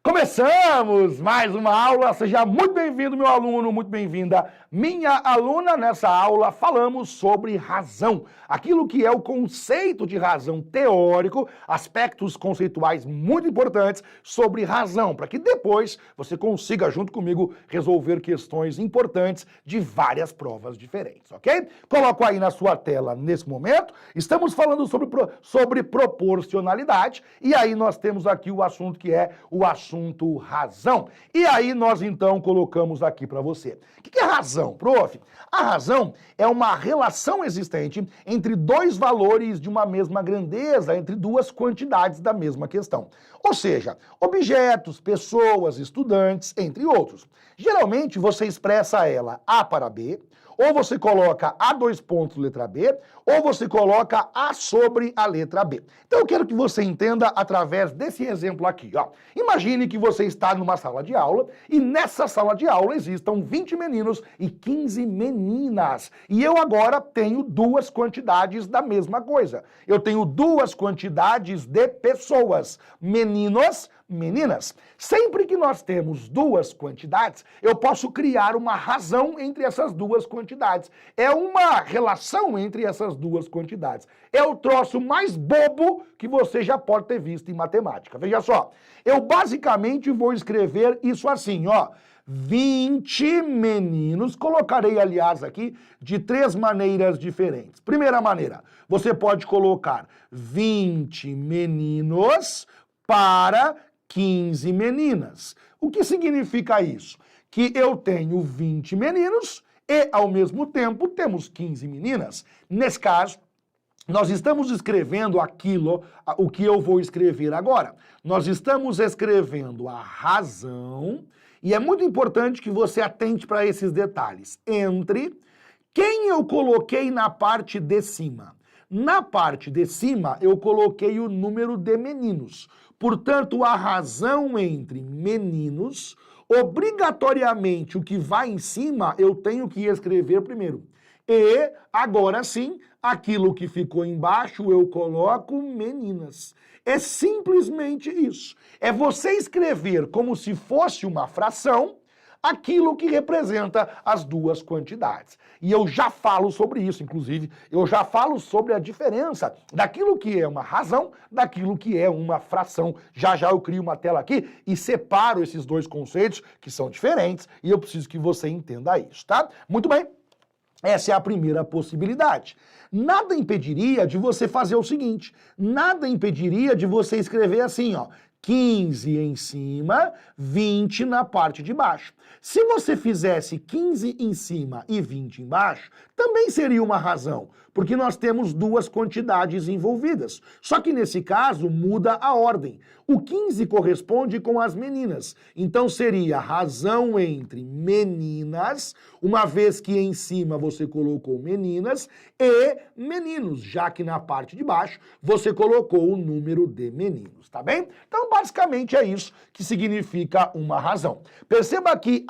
Começamos mais uma aula, seja muito bem-vindo, meu aluno, muito bem-vinda, minha aluna. Nessa aula falamos sobre razão, aquilo que é o conceito de razão teórico, aspectos conceituais muito importantes sobre razão, para que depois você consiga, junto comigo, resolver questões importantes de várias provas diferentes, ok? Coloco aí na sua tela, nesse momento, estamos falando sobre proporcionalidade, e aí nós temos aqui o assunto que é o assunto razão. E aí nós então colocamos aqui para você. O que é razão, prof? A razão é uma relação existente entre dois valores de uma mesma grandeza, entre duas quantidades da mesma questão. Ou seja, objetos, pessoas, estudantes, entre outros. Geralmente você expressa ela A para B, ou você coloca A dois pontos letra B, ou você coloca A sobre a letra B. Então eu quero que você entenda através desse exemplo aqui, ó. Imagine que você está numa sala de aula e nessa sala de aula existam 20 meninos e 15 meninas. E eu agora tenho duas quantidades da mesma coisa. Eu tenho duas quantidades de pessoas, meninos, meninas. Sempre que nós temos duas quantidades, eu posso criar uma razão entre essas duas quantidades. É uma relação entre essas duas quantidades. É o troço mais bobo que você já pode ter visto em matemática. Veja só, eu basicamente vou escrever isso assim, ó. 20 meninos, colocarei, aliás, aqui de três maneiras diferentes. Primeira maneira, você pode colocar 20 meninos para 15 meninas. O que significa isso? Que eu tenho 20 meninos e, ao mesmo tempo, temos 15 meninas. Nesse caso, nós estamos escrevendo aquilo, o que eu vou escrever agora. Nós estamos escrevendo a razão, e é muito importante que você atente para esses detalhes, entre quem eu coloquei na parte de cima. Na parte de cima, eu coloquei o número de meninos. Portanto, a razão entre meninos, obrigatoriamente, o que vai em cima, eu tenho que escrever primeiro. E, agora sim, aquilo que ficou embaixo, eu coloco meninas. É simplesmente isso. É você escrever como se fosse uma fração, aquilo que representa as duas quantidades. E eu já falo sobre isso, inclusive, eu já falo sobre a diferença daquilo que é uma razão, daquilo que é uma fração. Já já eu crio uma tela aqui e separo esses dois conceitos que são diferentes e eu preciso que você entenda isso, tá? Muito bem. Essa é a primeira possibilidade. Nada impediria de você fazer o seguinte, nada impediria de você escrever assim, ó, 15 em cima, 20 na parte de baixo. Se você fizesse 15 em cima e 20 embaixo, também seria uma razão, porque nós temos duas quantidades envolvidas. Só que nesse caso muda a ordem. O 15 corresponde com as meninas, então seria razão entre meninas, uma vez que em cima você colocou meninas, e meninos, já que na parte de baixo você colocou o número de meninos, tá bem? Então basicamente é isso que significa uma razão. Perceba que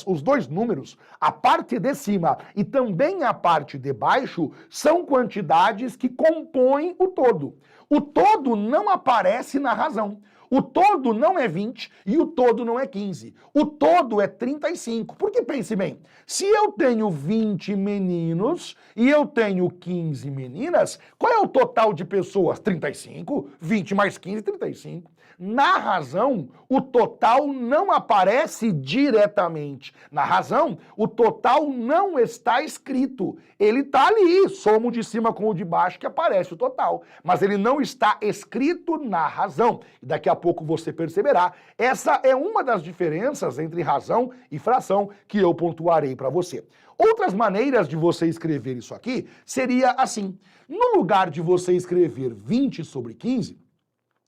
os dois números, a parte de cima e também a parte de baixo, são quantidades que compõem o todo. O todo não aparece na razão. O todo não é 20 e o todo não é 15. O todo é 35. Porque pense bem, se eu tenho 20 meninos e eu tenho 15 meninas, qual é o total de pessoas? 35. 20 mais 15, 35. Na razão, o total não aparece diretamente. Na razão, o total não está escrito. Ele está ali, soma o de cima com o de baixo que aparece o total. Mas ele não está escrito na razão. Daqui a pouco você perceberá. Essa é uma das diferenças entre razão e fração que eu pontuarei para você. Outras maneiras de você escrever isso aqui seria assim. No lugar de você escrever 20 sobre 15,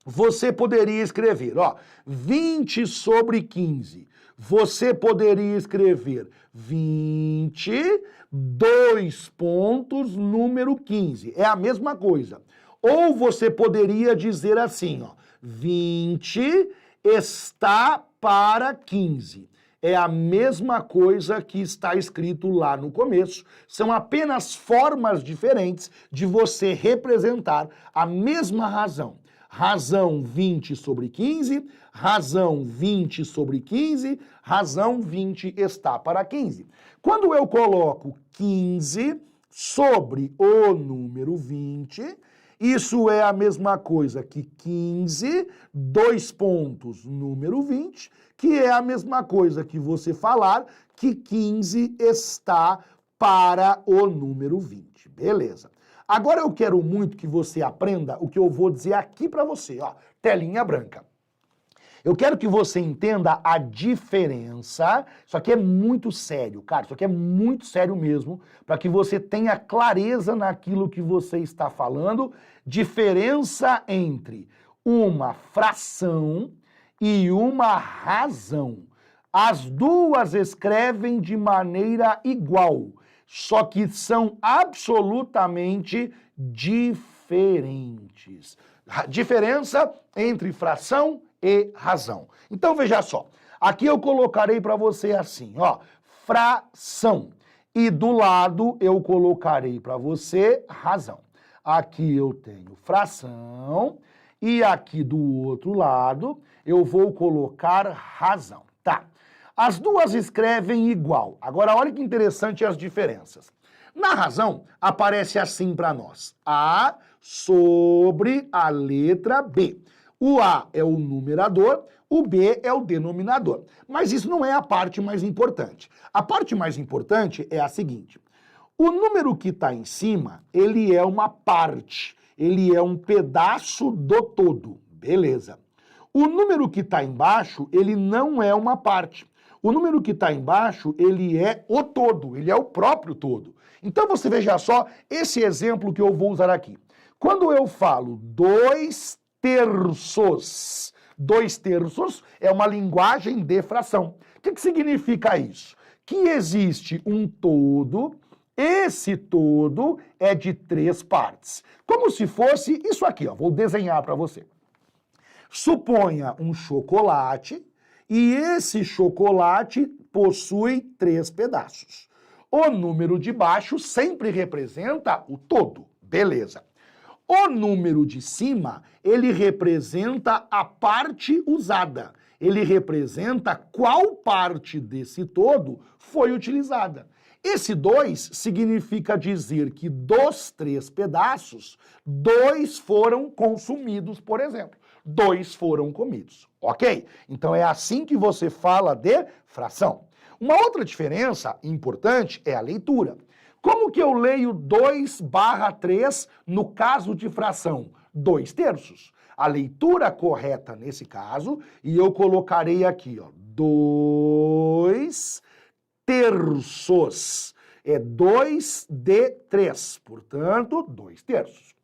você poderia escrever, ó, 20 sobre 15. Você poderia escrever 20, 2 pontos, número 15. É a mesma coisa. Ou você poderia dizer assim, ó, 20 está para 15. É a mesma coisa que está escrito lá no começo. São apenas formas diferentes de você representar a mesma razão. razão 20 sobre 15, razão 20 sobre 15, razão 20 está para 15. Quando eu coloco 15 sobre o número 20, isso é a mesma coisa que 15, 2 pontos, número 20, que é a mesma coisa que você falar que 15 está para o número 20. Beleza. Agora eu quero muito que você aprenda o que eu vou dizer aqui para você, ó, telinha branca. Eu quero que você entenda a diferença, isso aqui é muito sério, cara, isso aqui é muito sério mesmo, para que você tenha clareza naquilo que você está falando, diferença entre uma fração e uma razão. As duas escrevem de maneira igual, só que são absolutamente diferentes. Diferença entre fração e razão. Então veja só, aqui eu colocarei para você assim, ó, fração. E do lado eu colocarei para você razão. Aqui eu tenho fração e aqui do outro lado eu vou colocar razão. Tá. As duas escrevem igual. Agora olha que interessante as diferenças. Na razão aparece assim para nós: A sobre a letra B. O A é o numerador, o B é o denominador. Mas isso não é a parte mais importante. A parte mais importante é a seguinte: o número que está em cima, ele é uma parte, ele é um pedaço do todo. Beleza. O número que está embaixo, ele não é uma parte. O número que está embaixo, ele é o todo, ele é o próprio todo. Então você veja só esse exemplo que eu vou usar aqui. Quando eu falo 2 terços, 2 terços é uma linguagem de fração. O que significa isso? Que existe um todo, esse todo é de 3 partes. Como se fosse isso aqui, ó, vou desenhar para você. Suponha um chocolate e esse chocolate possui 3 pedaços. O número de baixo sempre representa o todo, beleza. O número de cima, ele representa a parte usada. Ele representa qual parte desse todo foi utilizada. Esse 2 significa dizer que dos 3 pedaços, 2 foram consumidos, por exemplo. 2 foram comidos, ok? Então é assim que você fala de fração. Uma outra diferença importante é a leitura. Como que eu leio 2/3 no caso de fração? 2 terços. A leitura correta nesse caso, e eu colocarei aqui, ó, 2 terços. É 2 de 3, portanto, 2 terços.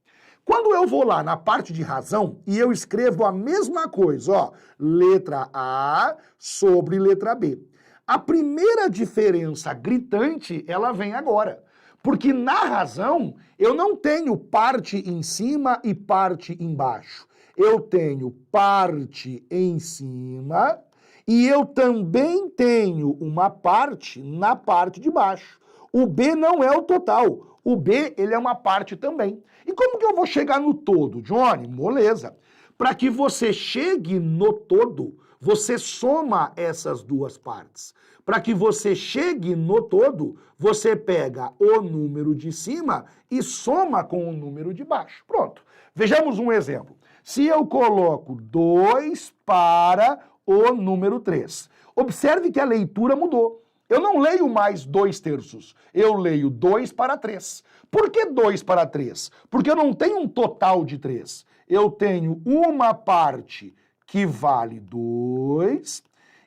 Quando eu vou lá na parte de razão e eu escrevo a mesma coisa, ó, letra A sobre letra B. A primeira diferença gritante, ela vem agora. Porque na razão, eu não tenho parte em cima e parte embaixo. Eu tenho parte em cima e eu também tenho uma parte na parte de baixo. O B não é o total. O B, ele é uma parte também. E como que eu vou chegar no todo, Johnny? Moleza. Para que você chegue no todo, você soma essas duas partes. Para que você chegue no todo, você pega o número de cima e soma com o número de baixo. Pronto. Vejamos um exemplo. Se eu coloco 2 para o número 3, observe que a leitura mudou. Eu não leio mais 2 terços, eu leio 2 para 3. Por que 2 para 3? Porque eu não tenho um total de 3. Eu tenho uma parte que vale 2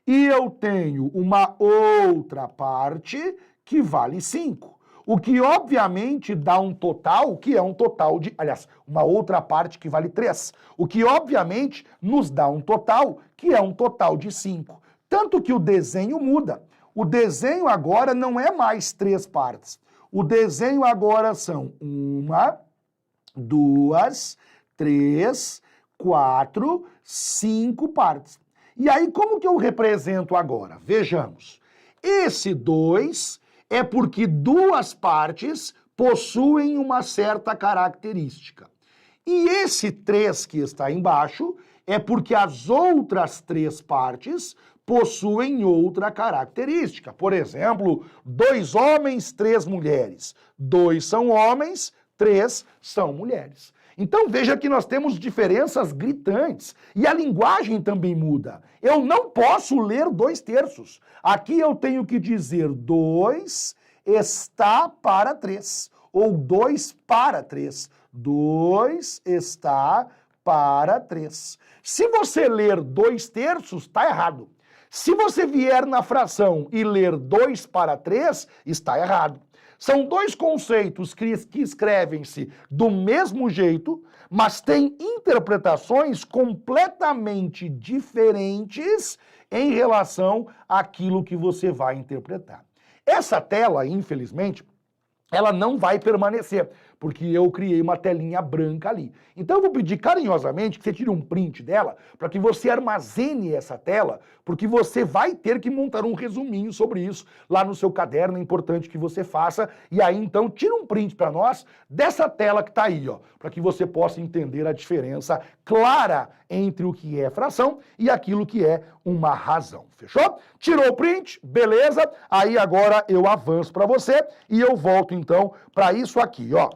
e eu tenho uma outra parte que vale 5. O que obviamente dá um total, que é um total de, aliás, uma outra parte que vale 3. O que obviamente nos dá um total, que é um total de 5. Tanto que o desenho muda. O desenho agora não é mais 3 partes. O desenho agora são 1, 2, 3, 4, 5 partes. E aí, como que eu represento agora? Vejamos. Esse 2 é porque 2 partes possuem uma certa característica. E esse 3 que está embaixo é porque as outras 3 partes possuem outra característica. Por exemplo, 2 homens, 3 mulheres. 2 são homens, 3 são mulheres. Então veja que nós temos diferenças gritantes e a linguagem também muda. Eu não posso ler 2/3. Aqui eu tenho que dizer 2 está para 3 ou 2 para 3. 2 está para 3. Se você ler 2/3, está errado. Se você vier na fração e ler 2 para 3, está errado. São 2 conceitos que escrevem-se do mesmo jeito, mas têm interpretações completamente diferentes em relação àquilo que você vai interpretar. Essa tela, infelizmente, ela não vai permanecer, porque eu criei uma telinha branca ali. Então eu vou pedir carinhosamente que você tire um print dela, para que você armazene essa tela, porque você vai ter que montar um resuminho sobre isso lá no seu caderno, é importante que você faça. E aí então tira um print para nós dessa tela que está aí, ó, para que você possa entender a diferença clara entre o que é fração e aquilo que é uma razão. Fechou? Tirou o print? Beleza? Aí agora eu avanço para você e eu volto então para isso aqui, ó.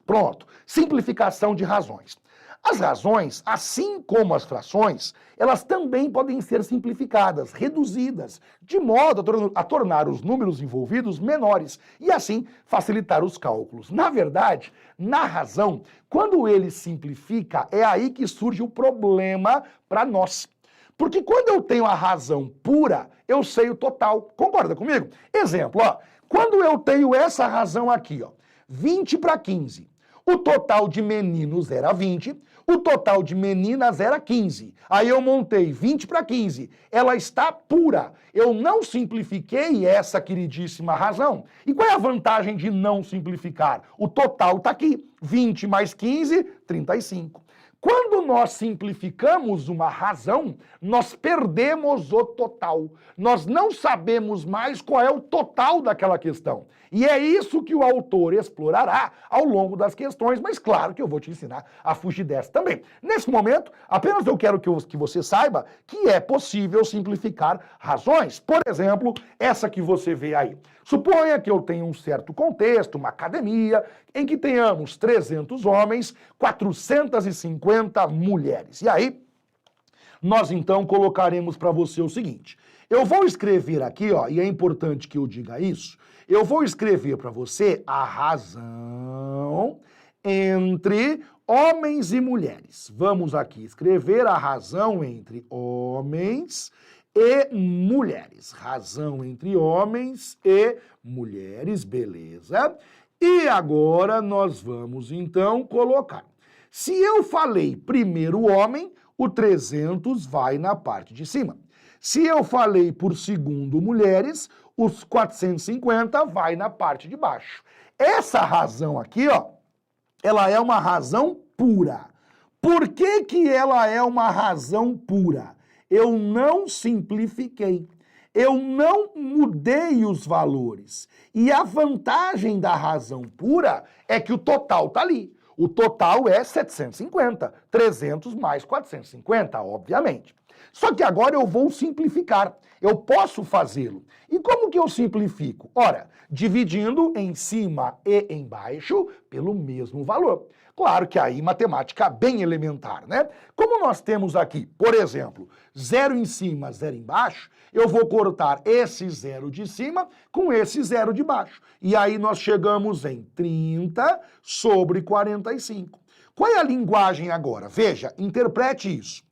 Pronto. Simplificação de razões. As razões, assim como as frações, elas também podem ser simplificadas, reduzidas, de modo a tornar os números envolvidos menores e assim facilitar os cálculos. Na verdade, na razão, quando ele simplifica, é aí que surge o problema para nós. Porque quando eu tenho a razão pura, eu sei o total. Concorda comigo? Exemplo, ó. Quando eu tenho essa razão aqui, ó, 20 para 15, o total de meninos era 20, o total de meninas era 15. Aí eu montei 20 para 15. Ela está pura. Eu não simplifiquei essa queridíssima razão. E qual é a vantagem de não simplificar? O total está aqui. 20 mais 15, 35. Quando nós simplificamos uma razão, nós perdemos o total. Nós não sabemos mais qual é o total daquela questão. E é isso que o autor explorará ao longo das questões, mas claro que eu vou te ensinar a fugir dessa também. Nesse momento, apenas eu quero que você saiba que é possível simplificar razões. Por exemplo, essa que você vê aí. Suponha que eu tenha um certo contexto, uma academia, em que tenhamos 300 homens, 450 mulheres. E aí, nós então colocaremos para você o seguinte. Eu vou escrever aqui, ó, e é importante que eu diga isso, eu vou escrever para você a razão entre homens e mulheres. Vamos aqui escrever a razão entre homens e mulheres. Razão entre homens e mulheres, beleza? E agora nós vamos então colocar. Se eu falei primeiro homem, o 300 vai na parte de cima. Se eu falei por segundo mulheres, os 450 vai na parte de baixo. Essa razão aqui, ó, ela é uma razão pura. Por que que ela é uma razão pura? Eu não simplifiquei. Eu não mudei os valores. E a vantagem da razão pura é que o total está ali. O total é 750. 300 mais 450, obviamente. Só que agora eu vou simplificar. Eu posso fazê-lo. E como que eu simplifico? Ora, dividindo em cima e embaixo pelo mesmo valor. Claro que aí matemática bem elementar, né? Como nós temos aqui, por exemplo, 0 em cima, 0 embaixo, eu vou cortar esse 0 de cima com esse 0 de baixo. E aí nós chegamos em 30 sobre 45. Qual é a linguagem agora? Veja, interprete isso.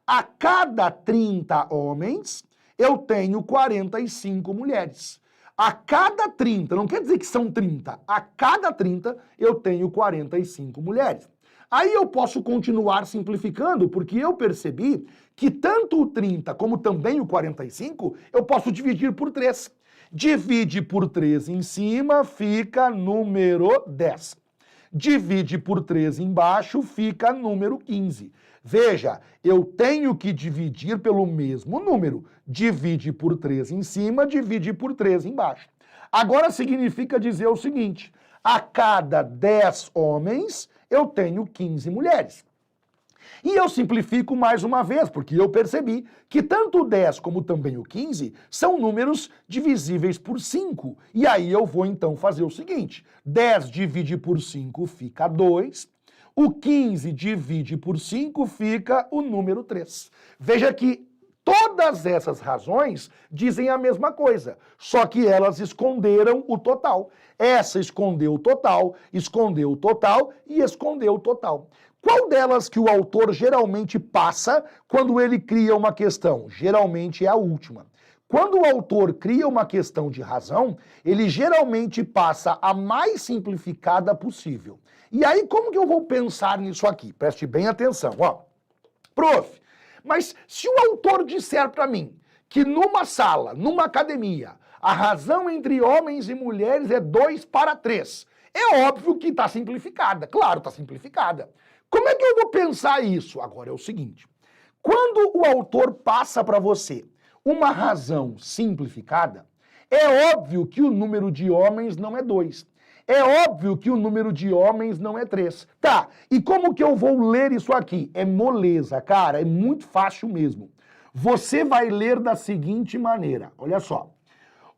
A cada 30 homens, eu tenho 45 mulheres. A cada 30, não quer dizer que são 30, a cada 30 eu tenho 45 mulheres. Aí eu posso continuar simplificando, porque eu percebi que tanto o 30 como também o 45, eu posso dividir por 3. Divide por 3 em cima, fica número 10. Divide por 3 embaixo, fica número 15. Veja, eu tenho que dividir pelo mesmo número. Divide por 3 em cima, divide por 3 embaixo. Agora significa dizer o seguinte, a cada 10 homens, eu tenho 15 mulheres. E eu simplifico mais uma vez, porque eu percebi que tanto o 10 como também o 15 são números divisíveis por 5. E aí eu vou então fazer o seguinte, 10 divide por 5 fica 2, o 15 divide por 5 fica o número 3. Veja que todas essas razões dizem a mesma coisa, só que elas esconderam o total. Essa escondeu o total e escondeu o total. Qual delas que o autor geralmente passa quando ele cria uma questão? Geralmente é a última. Quando o autor cria uma questão de razão, ele geralmente passa a mais simplificada possível. E aí, como que eu vou pensar nisso aqui? Preste bem atenção, ó. Prof, mas se o autor disser para mim que numa sala, numa academia, a razão entre homens e mulheres é 2:3, é óbvio que está simplificada. Claro, está simplificada. Como é que eu vou pensar isso? Agora é o seguinte, quando o autor passa para você uma razão simplificada, é óbvio que o número de homens não é 2. É óbvio que o número de homens não é 3. Tá, e como que eu vou ler isso aqui? É moleza, cara, é muito fácil mesmo. Você vai ler da seguinte maneira, olha só.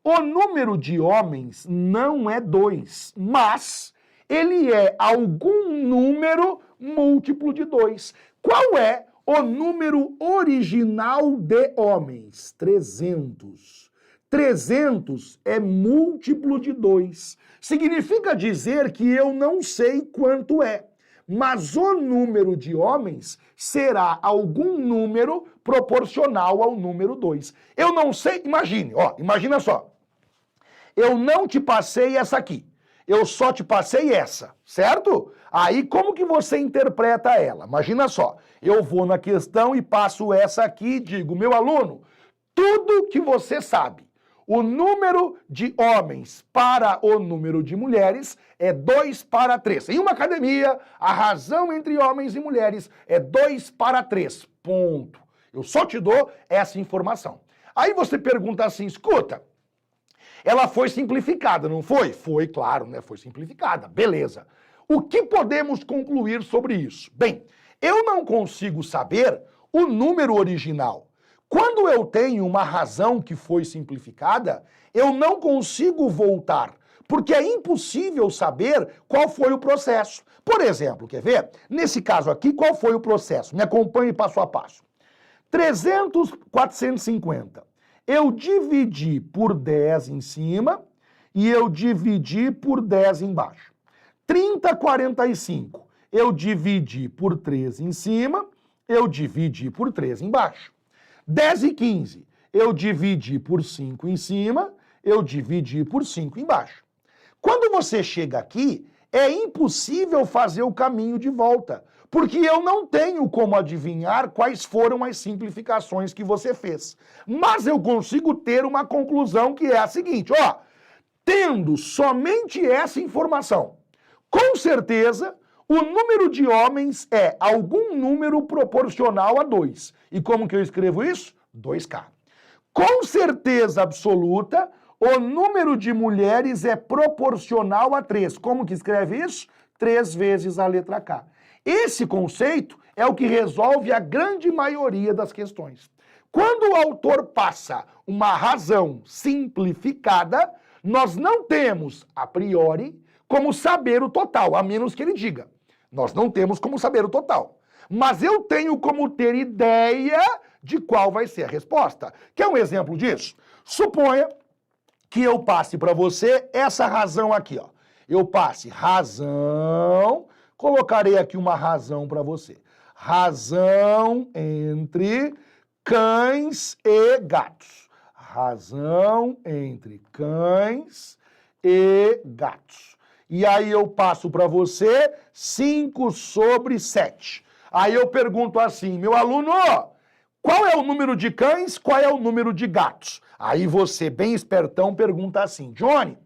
O número de homens não é 2, mas ele é algum número múltiplo de 2. Qual é o número original de homens? 300. 300 é múltiplo de 2. Significa dizer que eu não sei quanto é, mas o número de homens será algum número proporcional ao número 2. Eu não sei, imagine, ó, imagina só. Eu não te passei essa aqui. Eu só te passei essa, certo? Aí como que você interpreta ela? Imagina só, eu vou na questão e passo essa aqui e digo, meu aluno, tudo que você sabe, o número de homens para o número de mulheres é 2:3. Em uma academia, a razão entre homens e mulheres é 2:3. Ponto. Eu só te dou essa informação. Aí você pergunta assim, escuta, ela foi simplificada, não foi? Foi, claro, né? Foi simplificada. Beleza. O que podemos concluir sobre isso? Bem, eu não consigo saber o número original. Quando eu tenho uma razão que foi simplificada, eu não consigo voltar, porque é impossível saber qual foi o processo. Por exemplo, quer ver? Nesse caso aqui, qual foi o processo? Me acompanhe passo a passo. 450. Eu dividi por 10 em cima e eu dividi por 10 embaixo. 45. Eu dividi por 3 em cima, eu dividi por 3 embaixo. 15. Eu dividi por 5 em cima, eu dividi por 5 embaixo. Quando você chega aqui, é impossível fazer o caminho de volta, porque eu não tenho como adivinhar quais foram as simplificações que você fez. Mas eu consigo ter uma conclusão que é a seguinte, ó, tendo somente essa informação, com certeza o número de homens é algum número proporcional a 2. E como que eu escrevo isso? 2K. Com certeza absoluta, o número de mulheres é proporcional a 3. Como que escreve isso? 3 vezes a letra K. Esse conceito é o que resolve a grande maioria das questões. Quando o autor passa uma razão simplificada, nós não temos, a priori, como saber o total, a menos que ele diga. Nós não temos como saber o total. Mas eu tenho como ter ideia de qual vai ser a resposta. Quer um exemplo disso? Suponha que eu passe para você essa razão aqui, ó. Eu passe razão, colocarei aqui uma razão para você. Razão entre cães e gatos. Razão entre cães e gatos. E aí eu passo para você 5/7. Aí eu pergunto assim, meu aluno, qual é o número de cães, qual é o número de gatos? Aí você, bem espertão, pergunta assim, Johnny,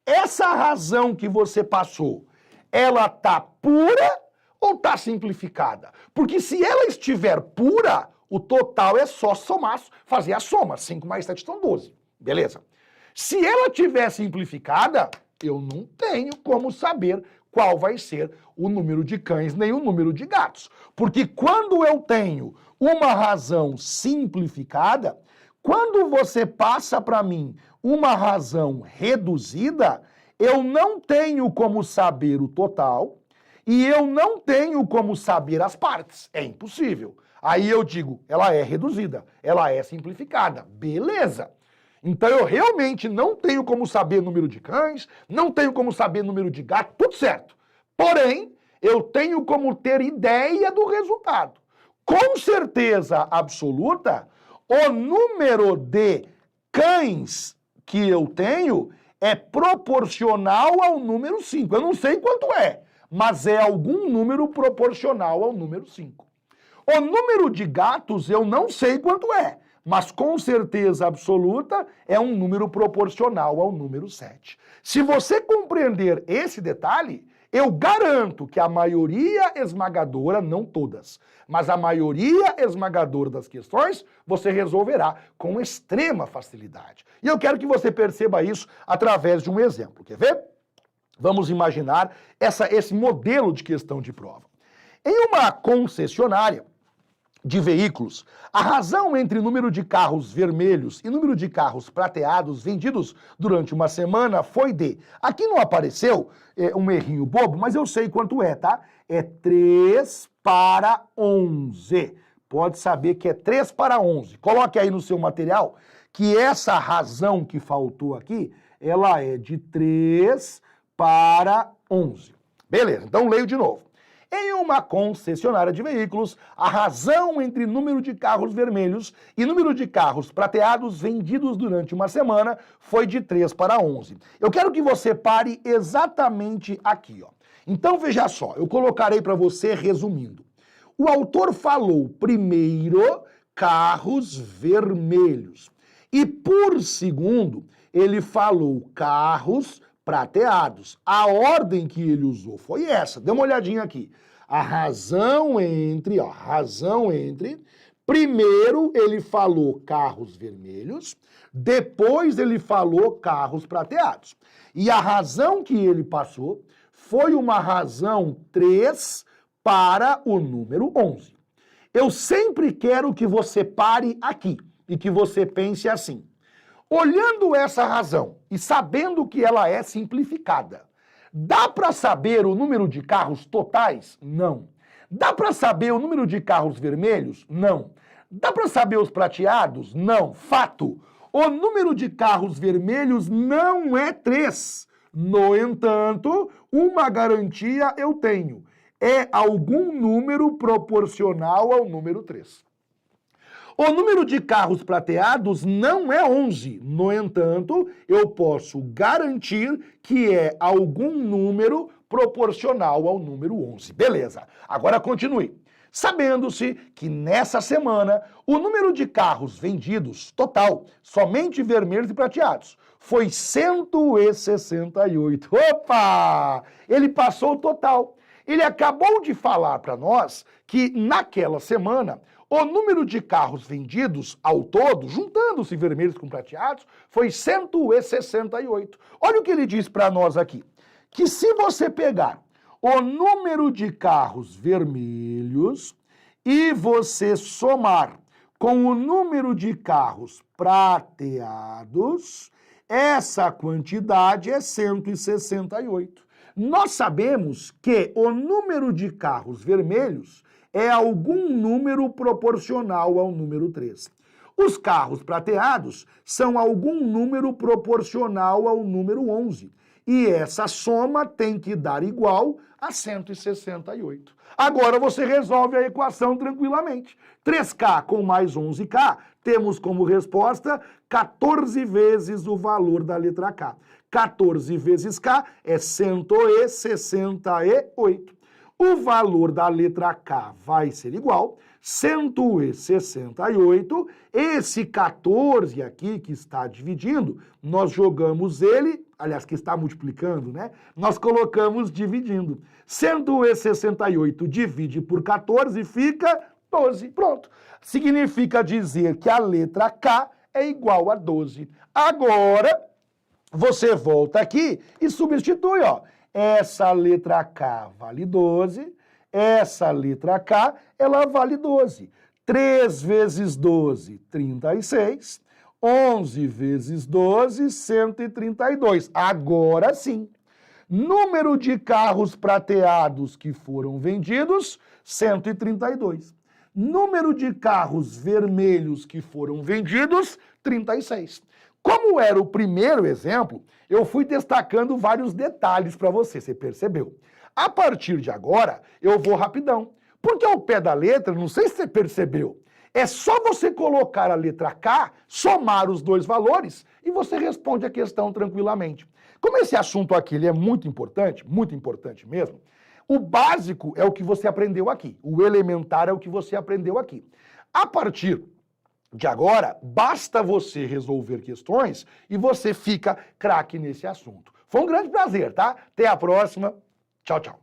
essa razão que você passou, ela tá pura ou tá simplificada? Porque se ela estiver pura, o total é só somar, fazer a soma. 5 mais 7 são 12. Beleza? Se ela tiver simplificada, eu não tenho como saber qual vai ser o número de cães nem o número de gatos. Porque quando eu tenho uma razão simplificada, quando você passa para mim uma razão reduzida, eu não tenho como saber o total e eu não tenho como saber as partes. É impossível. Aí eu digo, ela é reduzida, ela é simplificada. Beleza. Então eu realmente não tenho como saber número de cães, não tenho como saber número de gato, tudo certo. Porém, eu tenho como ter ideia do resultado. Com certeza absoluta, o número de cães que eu tenho é proporcional ao número 5. Eu não sei quanto é, mas é algum número proporcional ao número 5. O número de gatos eu não sei quanto é, mas com certeza absoluta é um número proporcional ao número 7. Se você compreender esse detalhe, eu garanto que a maioria esmagadora, não todas, mas a maioria esmagadora das questões, você resolverá com extrema facilidade. E eu quero que você perceba isso através de um exemplo. Quer ver? Vamos imaginar esse modelo de questão de prova. Em uma concessionária de veículos, a razão entre número de carros vermelhos e número de carros prateados vendidos durante uma semana foi de... Aqui não apareceu um errinho bobo, mas eu sei quanto é, tá? É 3 para 11. Pode saber que é 3 para 11. Coloque aí no seu material que essa razão que faltou aqui, ela é de 3 para 11. Beleza, então leio de novo. Em uma concessionária de veículos, a razão entre número de carros vermelhos e número de carros prateados vendidos durante uma semana foi de 3 para 11. Eu quero que você pare exatamente aqui, ó. Então veja só, eu colocarei para você resumindo. O autor falou primeiro carros vermelhos e por segundo ele falou carros prateados. A ordem que ele usou foi essa. Dê uma olhadinha aqui. A razão entre, primeiro ele falou carros vermelhos, depois ele falou carros prateados. E a razão que ele passou foi uma razão 3 para o número 11. Eu sempre quero que você pare aqui e que você pense assim. Olhando essa razão e sabendo que ela é simplificada, dá para saber o número de carros totais? Não. Dá para saber o número de carros vermelhos? Não. Dá para saber os prateados? Não. Fato. O número de carros vermelhos não é 3. No entanto, uma garantia eu tenho. É algum número proporcional ao número 3. O número de carros prateados não é 11. No entanto, eu posso garantir que é algum número proporcional ao número 11. Beleza. Agora continue. Sabendo-se que nessa semana o número de carros vendidos, total, somente vermelhos e prateados, foi 168. Opa! Ele passou o total. Ele acabou de falar para nós que naquela semana o número de carros vendidos ao todo, juntando-se vermelhos com prateados, foi 168. Olha o que ele diz para nós aqui. Que se você pegar o número de carros vermelhos e você somar com o número de carros prateados, essa quantidade é 168. Nós sabemos que o número de carros vermelhos é algum número proporcional ao número 3. Os carros prateados são algum número proporcional ao número 11. E essa soma tem que dar igual a 168. Agora você resolve a equação tranquilamente. 3K com mais 11K, temos como resposta 14 vezes o valor da letra K. 14 vezes K é 168. O valor da letra K vai ser igual 168. Esse 14 aqui que está dividindo, nós jogamos ele, aliás, que está multiplicando, né? Nós colocamos dividindo. 168 divide por 14 fica 12. Pronto. Significa dizer que a letra K é igual a 12. Agora, você volta aqui e substitui, ó. essa letra K vale 12, essa letra K, ela vale 12. 3 vezes 12, 36. 11 vezes 12, 132. Agora sim. Número de carros prateados que foram vendidos, 132. Número de carros vermelhos que foram vendidos, 36. Como era o primeiro exemplo, eu fui destacando vários detalhes para você, você percebeu? A partir de agora, eu vou rapidão, porque ao pé da letra, não sei se você percebeu, é só você colocar a letra K, somar os dois valores e você responde a questão tranquilamente. Como esse assunto aqui ele é muito importante mesmo, o básico é o que você aprendeu aqui, o elementar é o que você aprendeu aqui. A partir de agora, basta você resolver questões e você fica craque nesse assunto. Foi um grande prazer, tá? Até a próxima. Tchau, tchau.